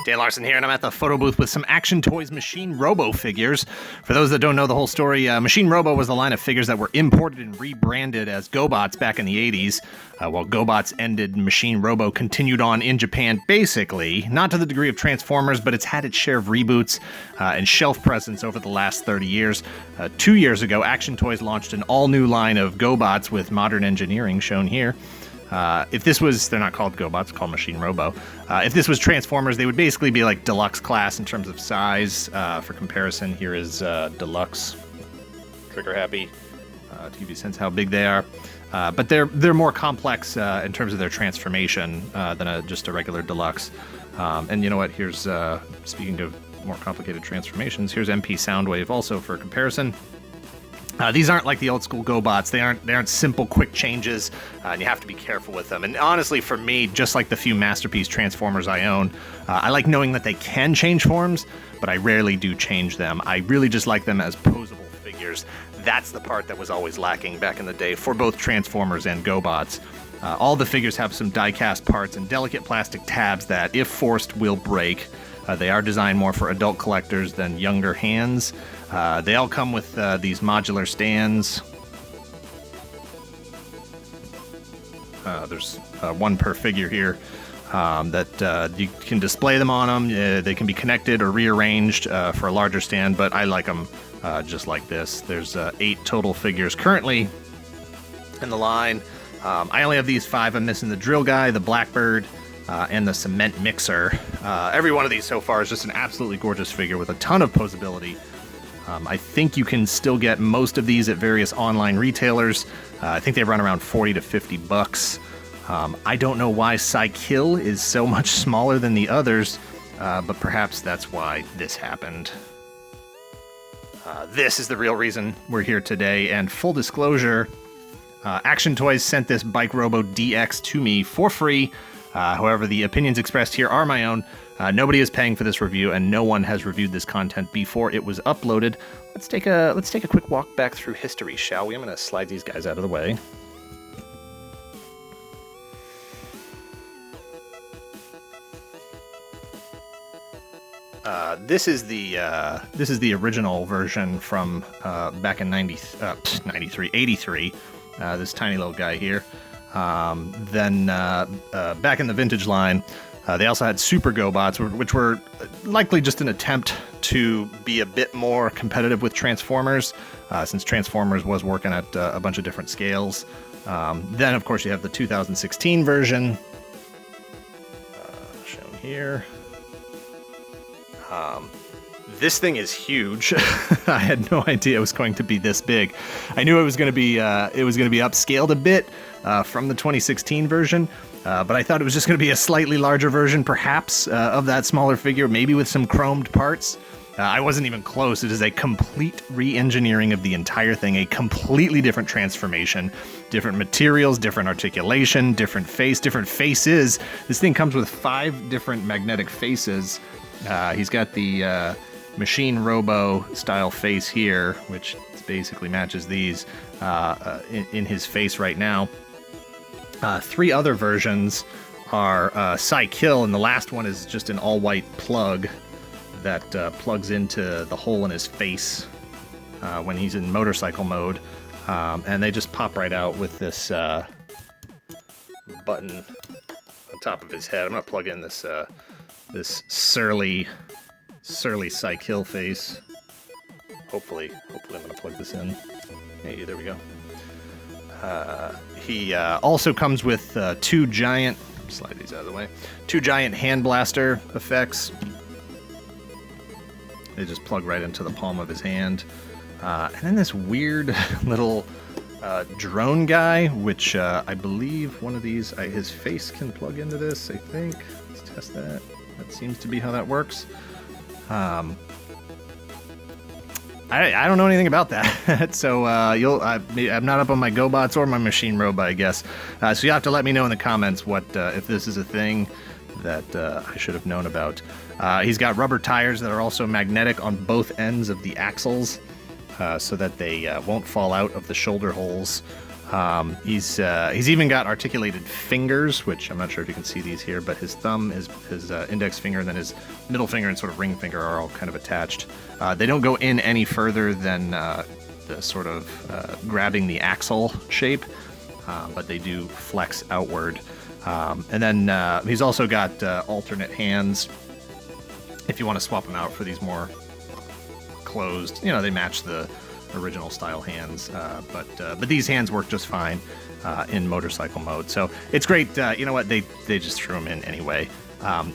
Dan Larson here, and I'm at the Photobooth with some Action Toys Machine Robo figures. For those that don't know the whole story, Machine Robo was the line of figures that were imported and rebranded as GoBots back in the 80s. While GoBots ended, Machine Robo continued on in Japan, basically. Not to the degree of Transformers, but it's had its share of reboots and shelf presence over the last 30 years. 2 years ago, Action Toys launched an all-new line of GoBots with modern engineering, shown here. If this was, they're not called GoBots, called Machine Robo. If this was Transformers, they would basically be like deluxe class in terms of size. For comparison, here is deluxe, trigger happy, to give you a sense how big they are. But they're more complex in terms of their transformation than just a regular deluxe. And you know what? Here's speaking of more complicated transformations. Here's MP Soundwave also for comparison. These aren't like the old school GoBots. They aren't simple, quick changes, and you have to be careful with them. And honestly, for me, just like the few Masterpiece Transformers I own, I like knowing that they can change forms, but I rarely do change them. I really just like them as posable figures. That's the part that was always lacking back in the day for both Transformers and GoBots. All the figures have some die-cast parts and delicate plastic tabs that, if forced, will break. They are designed more for adult collectors than younger hands. They all come with these modular stands. There's one per figure here that you can display them on them. They can be connected or rearranged for a larger stand, but I like them just like this. There's 8 total figures currently in the line. I only have these 5. I'm missing the drill guy, the Blackbird, and the cement mixer. Every one of these so far is just an absolutely gorgeous figure with a ton of posability. I think you can still get most of these at various online retailers. I think they run around 40 to 50 bucks. I don't know why Psykill is so much smaller than the others, but perhaps that's why this happened. This is the real reason we're here today, and full disclosure, Action Toys sent this Bike Robo DX to me for free. However, the opinions expressed here are my own. Nobody is paying for this review, and no one has reviewed this content before it was uploaded. Let's take a quick walk back through history, shall we? I'm going to slide these guys out of the way. This is the original version from back in 83. This tiny little guy here. Then back in the vintage line, they also had Super GoBots, which were likely just an attempt to be a bit more competitive with Transformers, since Transformers was working at a bunch of different scales. Then, of course, you have the 2016 version, shown here. This thing is huge. I had no idea it was going to be this big. I knew it was going to be upscaled a bit from the 2016 version, but I thought it was just going to be a slightly larger version, perhaps, of that smaller figure, maybe with some chromed parts. I wasn't even close. It is a complete re-engineering of the entire thing, a completely different transformation, different materials, different articulation, different faces. This thing comes with 5 different magnetic faces. He's got the Machine Robo style face here, which basically matches these in his face right now. 3 other versions are Psykill, and the last one is just an all-white plug that plugs into the hole in his face when he's in motorcycle mode. And they just pop right out with this button on top of his head. I'm going to plug in this surly Psykill face. Hopefully I'm going to plug this in. Hey, there we go. He also comes with 2 giant, slide these out of the way, 2 giant hand blaster effects. They just plug right into the palm of his hand. And then this weird little drone guy, which I believe one of these, his face can plug into this, I think. Let's test that. That seems to be how that works. I don't know anything about that, so I'm not up on my GoBots or my Machine Robo, I guess. So you have to let me know in the comments what if this is a thing that I should have known about. He's got rubber tires that are also magnetic on both ends of the axles. so that they won't fall out of the shoulder holes. He's even got articulated fingers, which I'm not sure if you can see these here, but his thumb, his index finger, and then his middle finger and sort of ring finger are all kind of attached. They don't go in any further than the sort of grabbing the axle shape, but they do flex outward. And then he's also got alternate hands if you want to swap them out for these more closed. You know, they match the original style hands, but these hands work just fine in motorcycle mode. So it's great. You know what? They just threw them in anyway.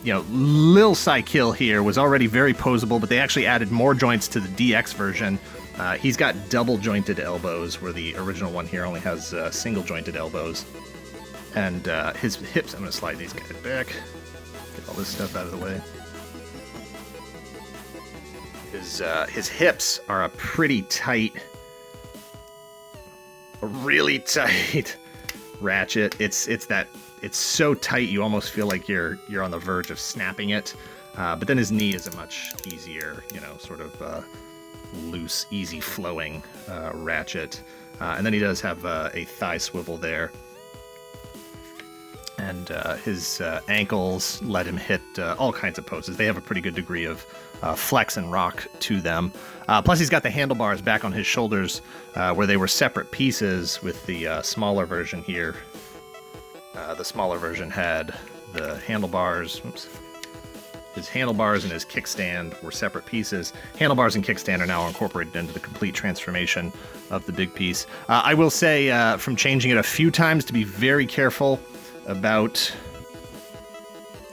You know, Lil Cykill here was already very posable, but they actually added more joints to the DX version. He's got double jointed elbows, where the original one here only has single jointed elbows. And his hips, I'm going to slide these guys back, get all this stuff out of the way. His hips are a pretty tight, a really tight ratchet. It's so tight you almost feel like you're on the verge of snapping it. But then his knee is a much easier, you know, sort of loose, easy flowing ratchet. And then he does have a thigh swivel there. And his ankles let him hit all kinds of poses. They have a pretty good degree of flex and rock to them. Plus, he's got the handlebars back on his shoulders, where they were separate pieces with the smaller version here. The smaller version had the handlebars. Oops. His handlebars and his kickstand were separate pieces. Handlebars and kickstand are now incorporated into the complete transformation of the big piece. I will say, from changing it a few times, to be very careful about.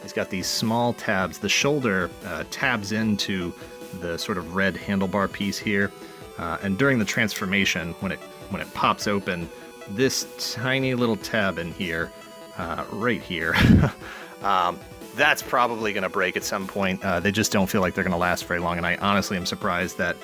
He's got these small tabs. The shoulder tabs into the sort of red handlebar piece here, and during the transformation, when it pops open, this tiny little tab in here, right here, that's probably going to break at some point. They just don't feel like they're going to last very long, and I honestly am surprised that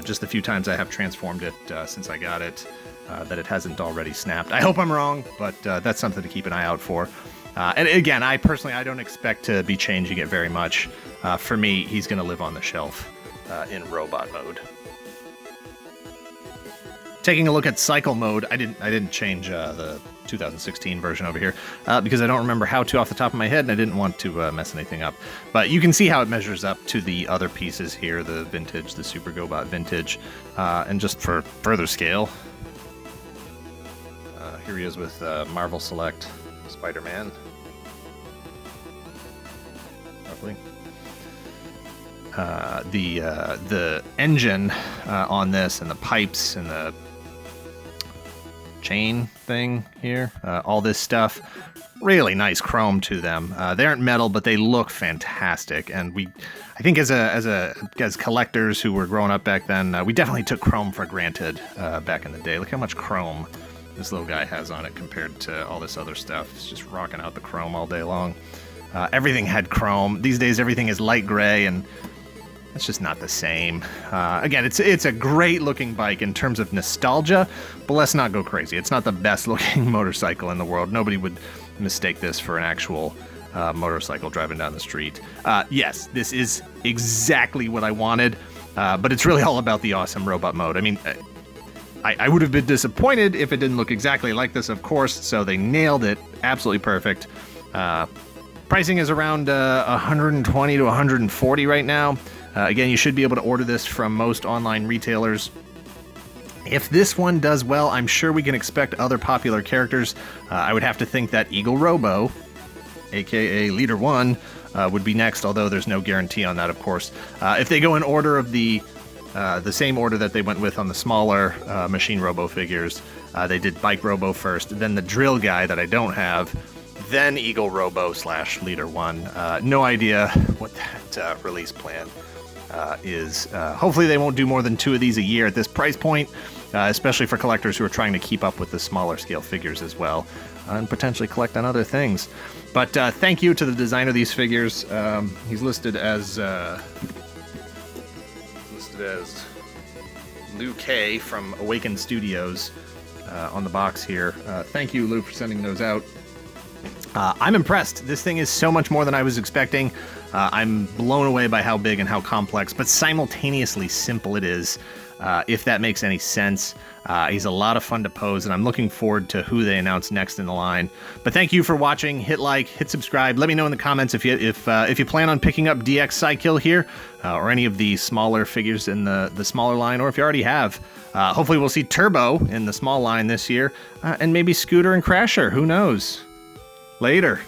just the few times I have transformed it since I got it, that it hasn't already snapped. I hope I'm wrong, but that's something to keep an eye out for. And again, I don't expect to be changing it very much. For me, he's going to live on the shelf in robot mode. Taking a look at cycle mode, I didn't change the 2016 version over here because I don't remember how to off the top of my head, and I didn't want to mess anything up. But you can see how it measures up to the other pieces here, the vintage, the Super GoBot vintage, and just for further scale. Here he is with Marvel Select Spider-Man. Roughly. The engine on this, and the pipes, and the chain thing here, all this stuff, really nice chrome to them. They aren't metal, but they look fantastic. And I think as collectors who were growing up back then, we definitely took chrome for granted back in the day. Look how much chrome this little guy has on it compared to all this other stuff. It's just rocking out the chrome all day long. Everything had chrome. These days, everything is light gray, and it's just not the same. Again, it's a great looking bike in terms of nostalgia, but let's not go crazy. It's not the best looking motorcycle in the world. Nobody would mistake this for an actual motorcycle driving down the street. Yes, this is exactly what I wanted, but it's really all about the awesome robot mode. I mean, I would have been disappointed if it didn't look exactly like this, of course, so they nailed it. Absolutely perfect. Pricing is around 120 to 140 right now. Again, you should be able to order this from most online retailers. If this one does well, I'm sure we can expect other popular characters. I would have to think that Eagle Robo, aka Leader 1, would be next, although there's no guarantee on that, of course. If they go in order of the same order that they went with on the smaller Machine Robo figures, they did Bike Robo first, then the Drill Guy that I don't have, then Eagle Robo / Leader 1. No idea what that release plan is. Hopefully they won't do more than 2 of these a year at this price point, especially for collectors who are trying to keep up with the smaller scale figures as well, and potentially collect on other things. But thank you to the designer of these figures. He's listed as Lou K from Awakened Studios on the box here. Thank you, Lou, for sending those out. I'm impressed. This thing is so much more than I was expecting. I'm blown away by how big and how complex, but simultaneously simple it is. if that makes any sense. He's a lot of fun to pose, and I'm looking forward to who they announce next in the line. But thank you for watching. Hit like, hit subscribe. Let me know in the comments if you plan on picking up DX Cykill here, or any of the smaller figures in the smaller line, or if you already have. Hopefully we'll see Turbo in the small line this year, and maybe Scooter and Crasher. Who knows? Later.